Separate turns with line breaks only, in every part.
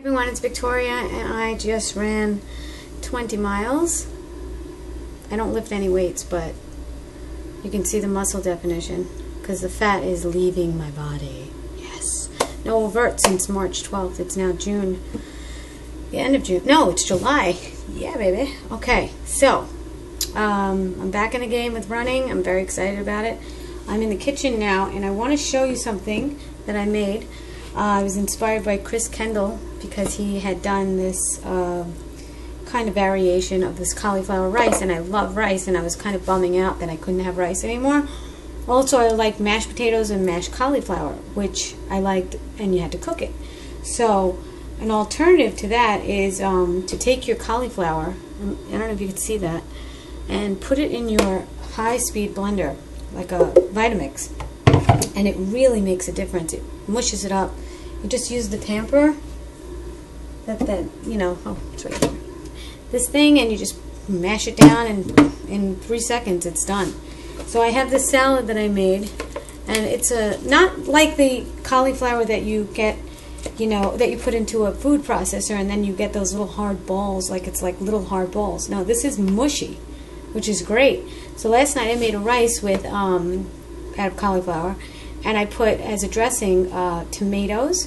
Everyone, it's Victoria and I just ran 20 miles. I don't lift any weights, but you can see the muscle definition because the fat is leaving my body. Yes. No overt since March 12th. It's now June. The end of June. No, it's July. Yeah, baby. Okay, so I'm back in the game with running. I'm very excited about it. I'm in the kitchen now and I want to show you something that I made. I was inspired by Chris Kendall because he had done this kind of variation of this cauliflower rice, and I love rice, and I was kind of bumming out that I couldn't have rice anymore. Also, I like mashed potatoes and mashed cauliflower, which I liked, and you had to cook it. So an alternative to that is to take your cauliflower, I don't know if you can see that, and put it in your high-speed blender, like a Vitamix. And it really makes a difference. It mushes it up. You just use the tamper, it's right here. This thing, and you just mash it down, and in 3 seconds it's done. So I have this salad that I made, and it's not like the cauliflower that you get, that you put into a food processor, and then you get those little hard balls, like it's like little hard balls. No, this is mushy, which is great. So last night I made a rice with out of cauliflower, and I put as a dressing tomatoes,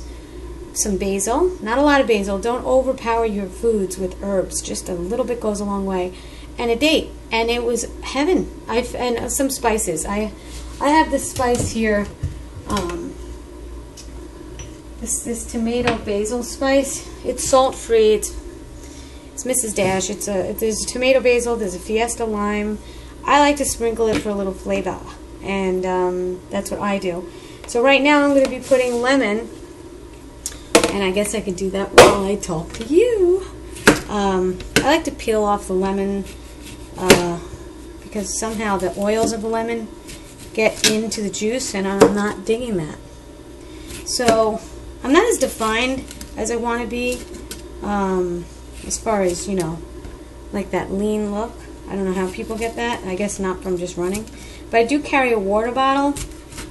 some basil, not a lot of basil, don't overpower your foods with herbs, just a little bit goes a long way, and a date, and it was heaven. And some spices. I have this spice here, this tomato basil spice. It's salt free. It's Mrs. Dash. There's a tomato basil, there's a Fiesta lime. I like to sprinkle it for a little flavor, and that's what I do. So right now I'm going to be putting lemon, and I guess I could do that while I talk to you. I like to peel off the lemon because somehow the oils of the lemon get into the juice, and I'm not digging that. So I'm not as defined as I want to be as far as, like that lean look. I don't know how people get that. I guess not from just running. But I do carry a water bottle,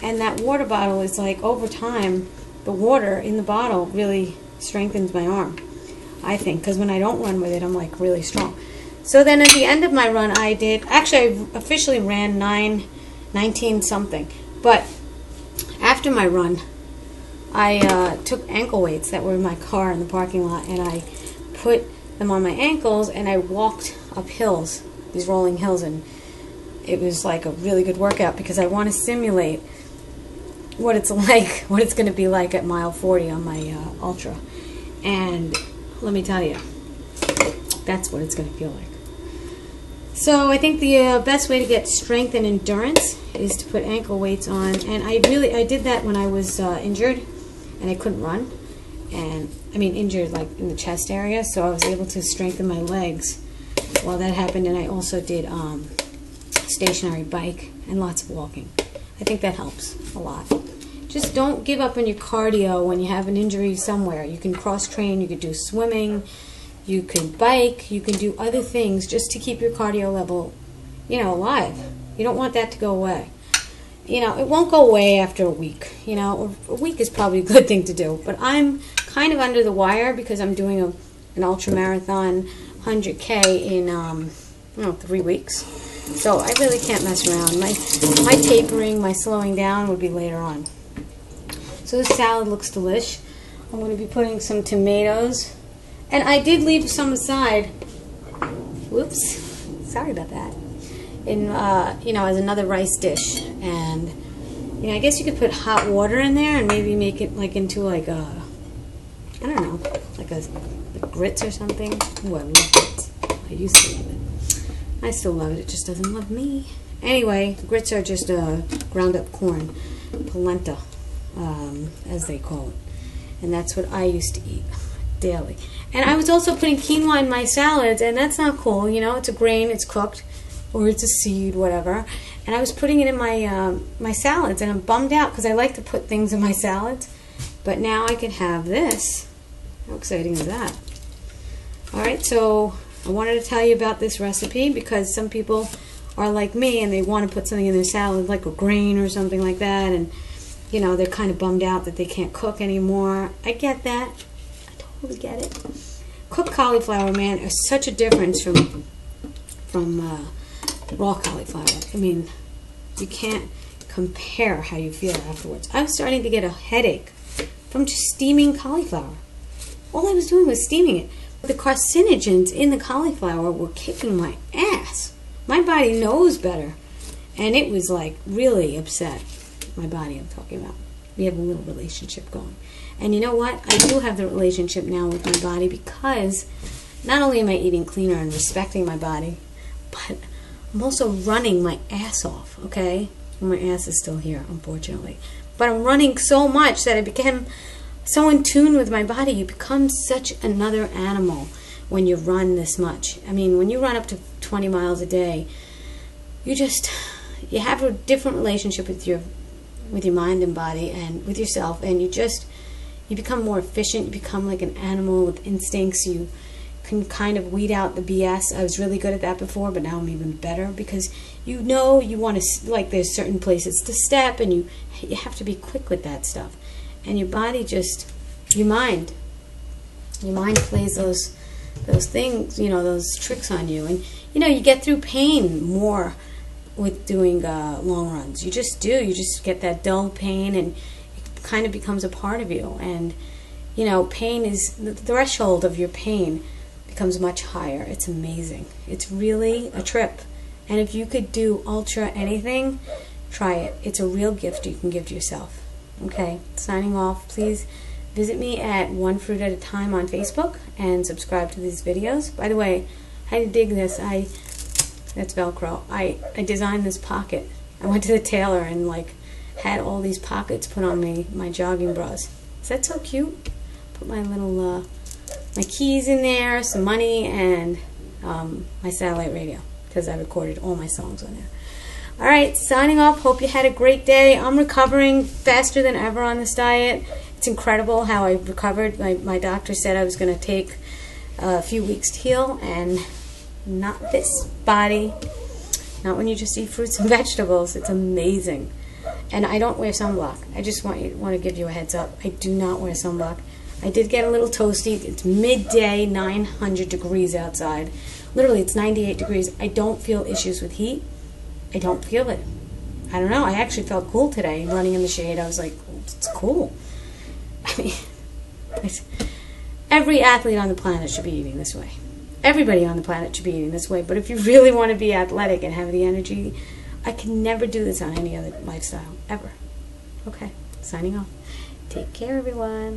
and that water bottle is like, over time, the water in the bottle really strengthens my arm, I think, because when I don't run with it, I'm like really strong. So then at the end of my run, I officially ran 19 something. But after my run, I took ankle weights that were in my car in the parking lot, and I put them on my ankles, and I walked up hills, these rolling hills, and it was like a really good workout because I want to simulate what it's like, what it's going to be like at mile 40 on my Ultra. And let me tell you, that's what it's going to feel like. So I think the best way to get strength and endurance is to put ankle weights on. And I did that when I was injured and I couldn't run. And I mean injured like in the chest area, so I was able to strengthen my legs while that happened. And I also did stationary bike and lots of walking. I think that helps a lot. Just don't give up on your cardio when you have an injury somewhere. You can cross-train, you could do swimming, you could bike, you can do other things just to keep your cardio level, alive. You don't want that to go away. It won't go away after a week. A week is probably a good thing to do. But I'm kind of under the wire because I'm doing an ultra marathon 100K in 3 weeks. So I really can't mess around. My tapering, my slowing down would be later on. So this salad looks delish. I'm going to be putting some tomatoes. And I did leave some aside. Whoops. Sorry about that. In, as another rice dish. And, I guess you could put hot water in there and maybe make it like into like a, I don't know, like grits or something. Ooh, I love grits. I used to love it. I still love it. It just doesn't love me. Anyway, grits are just ground up corn. Polenta, as they call it. And that's what I used to eat daily. And I was also putting quinoa in my salads, and that's not cool. It's a grain, it's cooked, or it's a seed, whatever. And I was putting it in my my salads, and I'm bummed out because I like to put things in my salads. But now I can have this. How exciting is that? Alright, so I wanted to tell you about this recipe because some people are like me and they want to put something in their salad, like a grain or something like that, and they're kind of bummed out that they can't cook anymore. I get that. I totally get it. Cooked cauliflower, man, is such a difference from raw cauliflower. I mean, you can't compare how you feel afterwards. I was starting to get a headache from just steaming cauliflower. All I was doing was steaming it. But the carcinogens in the cauliflower were kicking my ass. My body knows better. And it was like really upset. My body, I'm talking about. We have a little relationship going. And you know what? I do have the relationship now with my body because not only am I eating cleaner and respecting my body, but I'm also running my ass off, okay? My ass is still here, unfortunately. But I'm running so much that I became so in tune with my body. You become such another animal when you run this much. I mean, when you run up to 20 miles a day, you have a different relationship with your mind and body and with yourself, and you become more efficient. You become like an animal with instincts. You can kind of weed out the BS. I was really good at that before, but now I'm even better because you know you want to, like, there's certain places to step, and you have to be quick with that stuff. And your body your mind plays those things, those tricks on you. And, you get through pain more with doing long runs. You just do. You just get that dull pain, and it kind of becomes a part of you. And, pain is, the threshold of your pain becomes much higher. It's amazing. It's really a trip. And if you could do ultra anything, try it. It's a real gift you can give to yourself. Okay, signing off. Please visit me at One Fruit at a Time on Facebook and subscribe to these videos. By the way, I dig this. That's Velcro. I designed this pocket. I went to the tailor and had all these pockets put on my jogging bras. Is that so cute? Put my little my keys in there, some money, and my satellite radio, because I recorded all my songs on there. Alright, signing off. Hope you had a great day. I'm recovering faster than ever on this diet. It's incredible how I recovered. My doctor said I was going to take a few weeks to heal, and not this body. Not when you just eat fruits and vegetables. It's amazing. And I don't wear sunblock. I just want to give you a heads up. I do not wear sunblock. I did get a little toasty. It's midday, 900 degrees outside. Literally, it's 98 degrees. I don't feel issues with heat. I don't feel it. I don't know. I actually felt cool today, running in the shade. I was like, it's cool. I mean, every athlete on the planet should be eating this way. Everybody on the planet should be eating this way. But if you really want to be athletic and have the energy, I can never do this on any other lifestyle, ever. Okay, signing off. Take care, everyone.